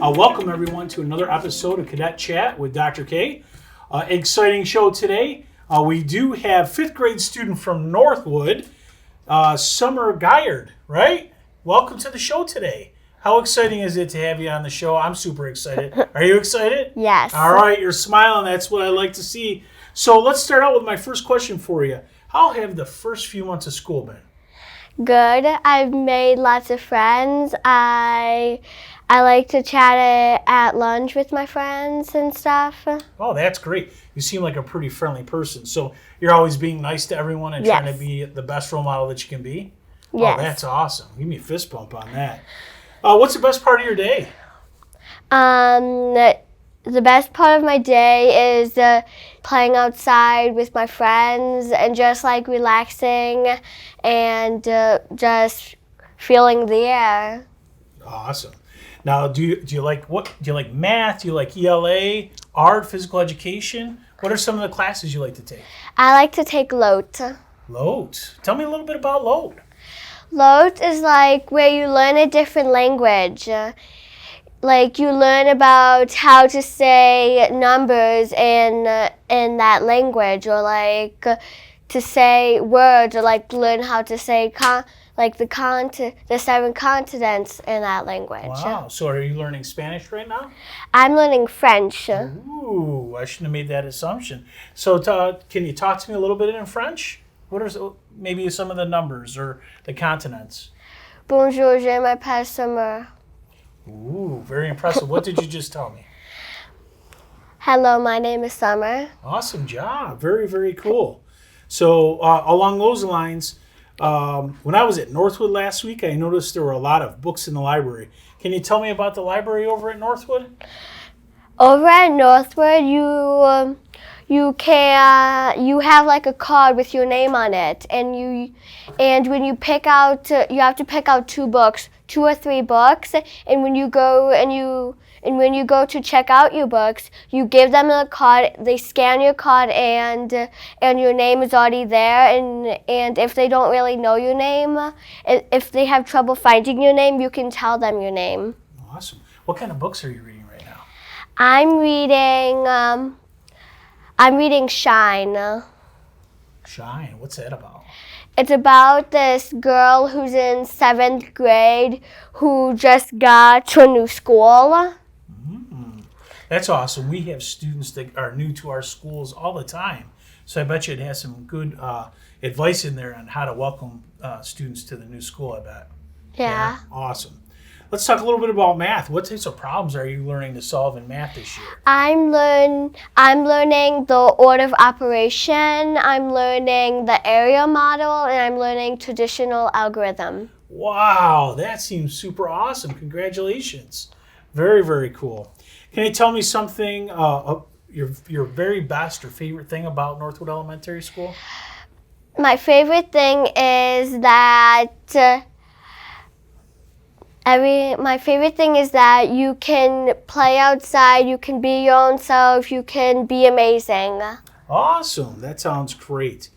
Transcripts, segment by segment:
Welcome everyone to another episode of Cadet Chat with Dr. K. Exciting show today. We do have fifth grade student from Northwood, Summer Gaillard, right? Welcome to the show today. How exciting is it to have you on the show? I'm super excited. Are you excited? Yes. All right, you're smiling. That's what I like to see. So let's start out with my first question for you. How have the first few months of school been? Good. I've made lots of friends. I like to chat at lunch with my friends and stuff. Oh, that's great. You seem like a pretty friendly person. So you're always being nice to everyone and trying to be the best role model that you can be? Yes. Oh, that's awesome. Give me a fist bump on that. What's the best part of your day? The best part of my day is playing outside with my friends and just like relaxing and just feeling the air. Awesome. Now, do you like math? Do you like ELA, art, physical education? What are some of the classes you like to take? I like to take LOTE. LOTE. Tell me a little bit about LOTE. LOTE is like where you learn a different language. Like you learn about how to say numbers in that language, or like to say words, or like learn how to say the 7 continents in that language. Wow. So are you learning Spanish right now? I'm learning French. Ooh, I shouldn't have made that assumption. So can you talk to me a little bit in French? What are maybe some of the numbers or the continents? Bonjour, je m'appelle Summer. Ooh, very impressive. What did you just tell me? Hello, my name is Summer. Awesome job. Very, very cool. So along those lines, when I was at Northwood last week, I noticed there were a lot of books in the library. Can you tell me about the library over at Northwood? Over at Northwood, you have like a card with your name on it, and when you pick out, you have to pick out 2 or 3 books, and when you go to check out your books, you give them a card. They scan your card, and your name is already there. And if they don't really know your name, if they have trouble finding your name, you can tell them your name. Awesome. What kind of books are you reading right now? I'm reading Shine. Shine. What's that about? It's about this girl who's in 7th grade who just got to a new school. That's awesome. We have students that are new to our schools all the time. So I bet you it has some good advice in there on how to welcome students to the new school, I bet. Yeah. Awesome. Let's talk a little bit about math. What types of problems are you learning to solve in math this year? I'm learning the order of operation, I'm learning the area model, and I'm learning traditional algorithm. Wow, that seems super awesome. Congratulations. Very, very cool. Can you tell me something, your very best or favorite thing about Northwood Elementary School? My favorite thing is that you can play outside, you can be your own self, you can be amazing. Awesome. That sounds great.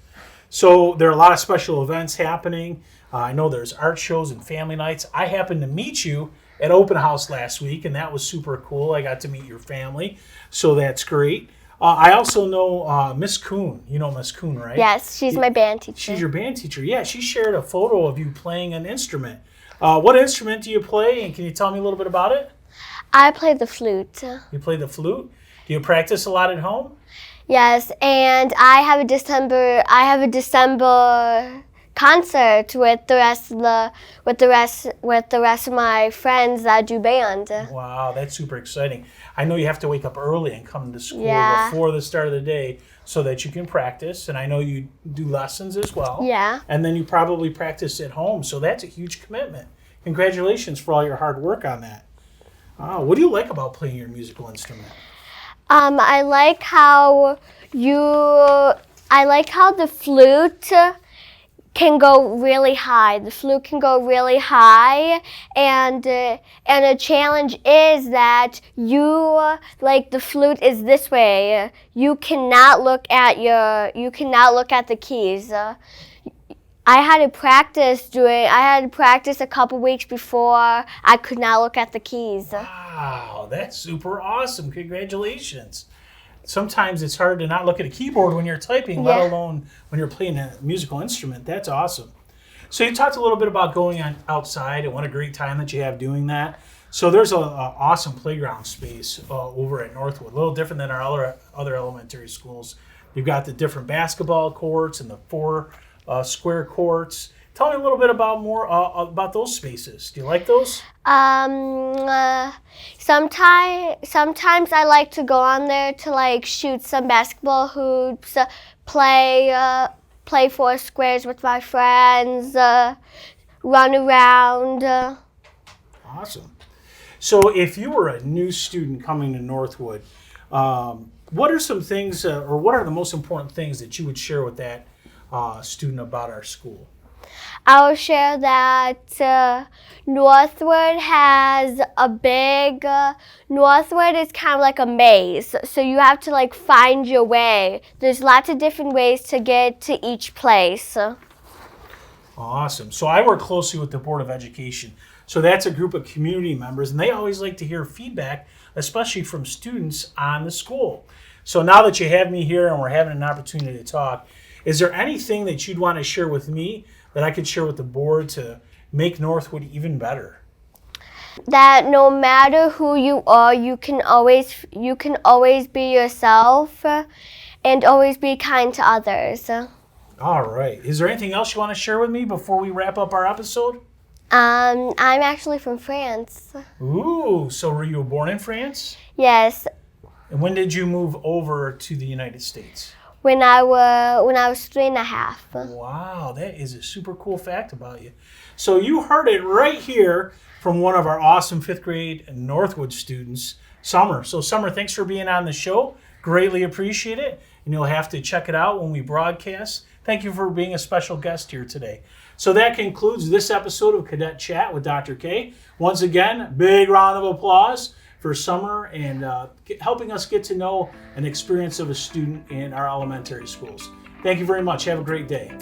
So there are a lot of special events happening. I know there's art shows and family nights. I happened to meet you at Open House last week, and that was super cool. I got to meet your family, so that's great. I also know Miss Kuhn. You know Miss Kuhn, right? Yes, she's my band teacher. She's your band teacher. Yeah, she shared a photo of you playing an instrument. What instrument do you play, and can you tell me a little bit about it? I play the flute. You play the flute? Do you practice a lot at home? Yes, and I have a December concert with the rest of my friends that do band. Wow, that's super exciting. I know you have to wake up early and come to school before the start of the day so that you can practice, and I know you do lessons as well. Yeah. And then you probably practice at home, so that's a huge commitment. Congratulations for all your hard work on that. What do you like about playing your musical instrument? I like how the flute can go really high. The flute can go really high, and a challenge is that the flute is this way. You cannot look at the keys. I had to practice a couple weeks before I could now look at the keys. Wow, that's super awesome. Congratulations. Sometimes it's hard to not look at a keyboard when you're typing, let alone when you're playing a musical instrument. That's awesome. So you talked a little bit about going outside and what a great time that you have doing that. So there's an awesome playground space over at Northwood, a little different than our other elementary schools. You've got the different basketball courts and the 4 square courts. Tell me a little bit about those spaces. Do you like those? Sometimes I like to go on there to like shoot some basketball hoops, play 4 squares with my friends, run around. Awesome. So if you were a new student coming to Northwood, what are some things, or what are the most important things that you would share with that student about our school? I will share that Northwood has Northwood is kind of like a maze, so you have to like find your way. There's lots of different ways to get to each place. Awesome. So I work closely with the Board of Education. So that's a group of community members, and they always like to hear feedback, especially from students on the school. So now that you have me here and we're having an opportunity to talk, is there anything that you'd want to share with me that I could share with the board to make Northwood even better? That no matter who you are, you can always be yourself and always be kind to others. All right. Is there anything else you want to share with me before we wrap up our episode? I'm actually from France. Ooh, so were you born in France? Yes. And when did you move over to the United States? When I was 3.5. Wow, that is a super cool fact about you. So you heard it right here from one of our awesome 5th grade Northwood students, Summer. So Summer, thanks for being on the show. Greatly appreciate it. And you'll have to check it out when we broadcast. Thank you for being a special guest here today. So that concludes this episode of Cadet Chat with Dr. K. Once again, big round of applause for Summer and helping us get to know an experience of a student in our elementary schools. Thank you very much. Have a great day.